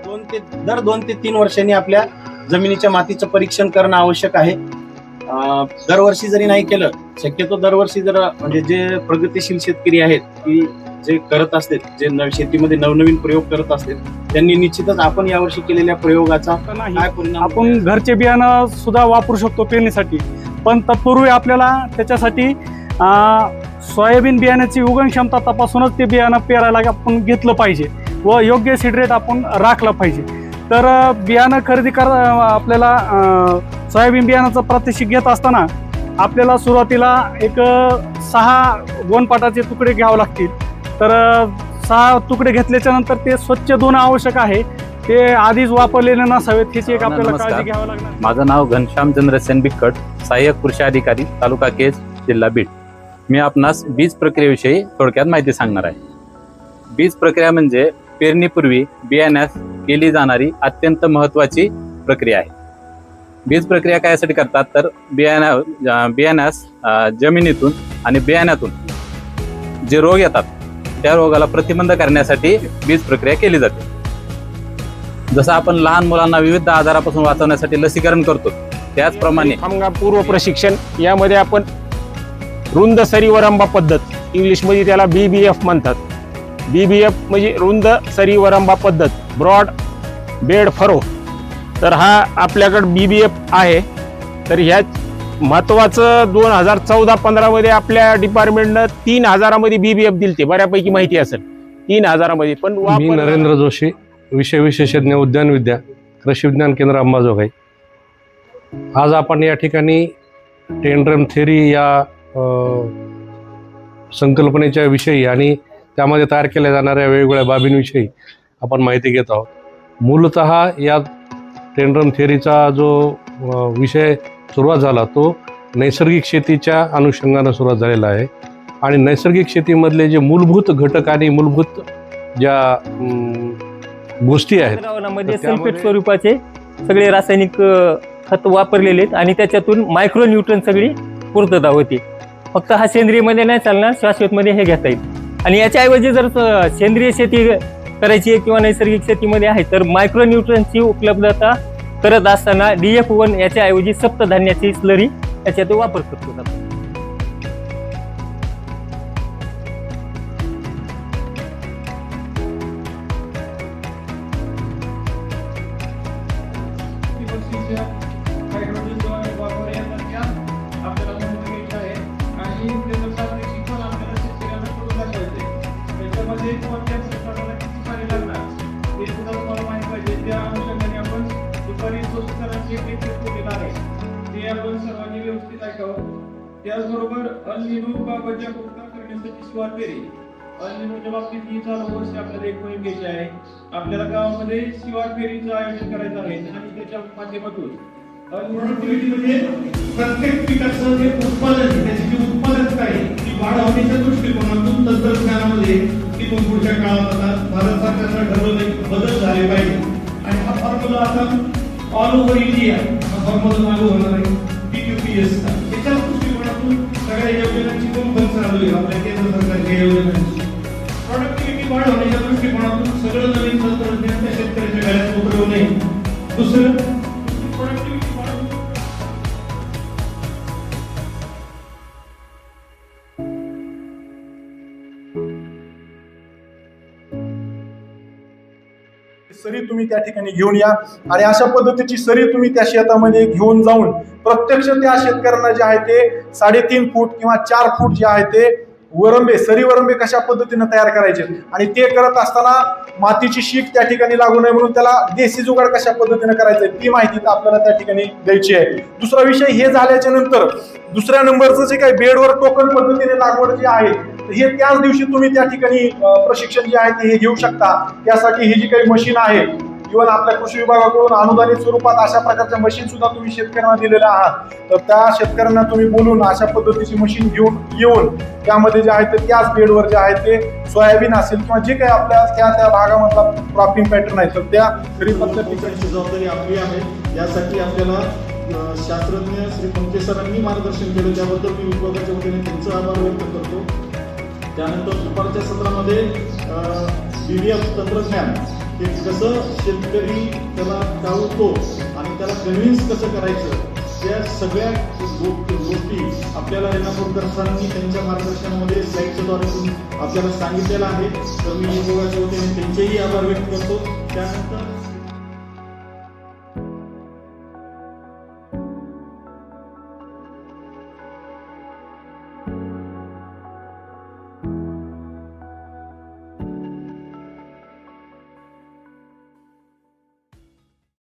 दर 2 ते 3 वर्षांनी आपल्या जमिनीच्या मातीचं परीक्षण करणं आवश्यक आहे. दरवर्षी जरी नाही केलं, शक्यतो दरवर्षी जर म्हणजे जे प्रगतिशील शेतकरी आहेत की जे करत असतात, जे शेतीमध्ये नवनवीन प्रयोग करत असतात, त्यांनी निश्चितच आपण यावर्षी केलेल्या प्रयोगाचा काय परिणाम आपण घरचे बियाणं सुद्धा वापरू शकतो पेरणीसाठी. पण तत्पूर्वी आपल्याला त्याच्यासाठी सोयाबीन बियाण्याची उगवण क्षमता तपासूनच ते बियाणं पेरायला आपण घेतलं पाहिजे व योग्य सीड रेट आपण राखला पाहिजे. तर बियाणं खरेदी आपल्याला सोयाबीन बियाणाचं प्रात्यक्षिक घेत असताना आपल्याला सुरुवातीला एक 6 गोणपाटाचे तुकडे घ्यावे लागतील. तर 6 तुकडे घेतल्याच्या नंतर ते स्वच्छ धुणं आवश्यक आहे. ते आधीच वापरलेले नसावेत, ह्याची एक आपल्याला काळजी घ्यावी लागणार. माझं नाव घनश्याम चंद्रसेन बिक्कट, सहाय्यक कृषी अधिकारी, तालुका केज, जिल्हा बीड. मी आपणास बीज प्रक्रियेविषयी थोडक्यात माहिती सांगणार आहे. बीज प्रक्रिया म्हणजे पेरणीपूर्वी बियाण्यास केली जाणारी अत्यंत महत्त्वाची प्रक्रिया आहे. बीज प्रक्रिया कायसाठी करतात तर बियाण्यास जमिनीतून आणि बियाण्यातून जे रोग येतात त्या रोगाला प्रतिबंध करण्यासाठी बीज प्रक्रिया केली जाते. जसं आपण लहान मुलांना विविध आजारापासून वाचवण्यासाठी लसीकरण करतो, त्याचप्रमाणे पूर्व प्रशिक्षण यामध्ये आपण रुंद सरी वरंबा पद्धत, इंग्लिशमध्ये त्याला BBF म्हणतात. BBF म्हणजे रुंद सरी वरंबा पद्धत, ब्रॉड बेड फरो. तर हा आपल्याकडे BBF आहे. तर ह्या महत्वाचं 2014-15 मध्ये आपल्या डिपार्टमेंटनं 3000 मध्ये BBF दिलते, बऱ्यापैकी माहिती असेल 3000 मध्ये. पण मी नरेंद्र जोशी, विषय विशेषज्ञ उद्यान विद्या, कृषी विज्ञान केंद्र अंबाजोगाई. आज आपण या ठिकाणी टेंड्रम थेरी या संकल्पनेच्या विषयी आणि त्यामध्ये तयार केल्या जाणाऱ्या वेगवेगळ्या बाबींविषयी आपण माहिती घेत आहोत. मूलतः या टेंड्रम थेरीचा जो विषय सुरुवात झाला तो नैसर्गिक शेतीच्या अनुषंगानं सुरुवात झालेला आहे. आणि नैसर्गिक शेतीमधले जे मूलभूत घटक आणि मूलभूत ज्या गोष्टी आहेत, द्रावणामध्ये सल्फेट स्वरूपाचे सगळे रासायनिक खत वापरलेले आहेत आणि त्याच्यातून मायक्रो न्यूट्रन सगळी पूर्तता होती. फक्त हा सेंद्रियमध्ये नाही चालणार, शाश्वतमध्ये हे घेता येईल. आणि याच्याऐवजी जर सेंद्रिय शेती करायची आहे किंवा नैसर्गिक शेतीमध्ये आहे तर मायक्रो न्यूट्रनची उपलब्धता करत असताना DF1 याच्याऐवजी सप्तधान्याची स्लरी याच्यात वापर करतो आपण. त्याचबरोबर अल्निनो बाबतच्या कृत्या करण्यासाठी शिवार पेरी. अल्निनोच्या बाबतीत ही चालू वर्ष आपल्याला एक मोहीम घ्यायची आहे. आपल्याला गावामध्ये शिवार फेरीचं आयोजन करायचं आहे आणि त्याच्या माध्यमातून म्हणजे प्रत्येक पिकाचं जे उत्पादन, त्याची जी उत्पादकता आहे ती वाढवण्याच्या दृष्टिकोनातून तंत्रज्ञानामध्ये ती पुढच्या काळात आता भारत सरकारनं ठरवलं बदल झाले पाहिजे. आणि हा फॉर्म्युला आता ऑल ओव्हर इंडिया हा फॉर्म्युला लागू होणार आहे PQPS चा. त्याच्या दृष्टिकोनातून सगळ्या योजनांची कोण चालू आहे आपल्या केंद्र सरकारच्या योजनांची. प्रोडक्टिव्हिटी वाढवण्याच्या दृष्टिकोनातून सगळं नवीन तंत्रज्ञान त्या शेतकऱ्याच्या घरात उतरवणे. दुसरं सरी तुम्ही त्या ठिकाणी घेऊन या आणि अशा पद्धतीची सरी तुम्ही त्या शेतामध्ये घेऊन जाऊन प्रत्यक्ष त्या शेतकऱ्यांना जे आहे ते 3.5 फूट किंवा 4 फूट जे आहे ते वरंबे, सरी वरंबे कशा पद्धतीने तयार करायचे आणि ते करत असताना मातीची शीक त्या ठिकाणी लागू नये म्हणून त्याला देशी जुगाड कशा पद्धतीने करायचंय ती माहिती आपल्याला त्या ठिकाणी द्यायची आहे. दुसरा विषय हे झाल्याच्या नंतर दुसऱ्या नंबरचं जे काही बेडवर टोकन पद्धतीने लागवड जे आहे हे त्याच दिवशी तुम्ही त्या ठिकाणी प्रशिक्षण जे आहे ते हे घेऊ शकता. त्यासाठी ही जी काही मशीन आहे इव्हन आपल्या कृषी विभागाकडून अनुदानित स्वरूपात अशा प्रकारच्या मशीन सुद्धा तुम्ही शेतकऱ्यांना दिलेल्या आहात. तर त्या शेतकऱ्यांना तुम्ही बोलून अशा पद्धतीची मशीन घेऊन येऊन त्यामध्ये जे आहे ते त्याच बेडवर जे आहे ते सोयाबीन असेल किंवा जे काही आपल्या त्या भागामधला क्रॉपिंग पॅटर्न आहे तर त्या खरी पद्धतीची जबाबदारी आपली आहे. यासाठी आपल्याला शास्त्रज्ञ श्री पंके सरांनी मार्गदर्शन केलं, त्याबद्दल मी विभागाच्या वतीने त्यांचा आभार व्यक्त करतो. त्यानंतर दुपारच्या सत्रामध्ये BBF तंत्रज्ञान ते कसं शेतकरी त्याला टाळतो आणि त्याला कन्व्हिन्स कसं करायचं, त्या सगळ्या गोष्टी आपल्याला रेणापूरकर सरांनी त्यांच्या मार्गदर्शनामध्ये स्लाईडच्या द्वारे आपल्याला सांगितलेलं आहे. तर मी योगाच्या वतीने त्यांचेही आभार व्यक्त करतो. त्यानंतर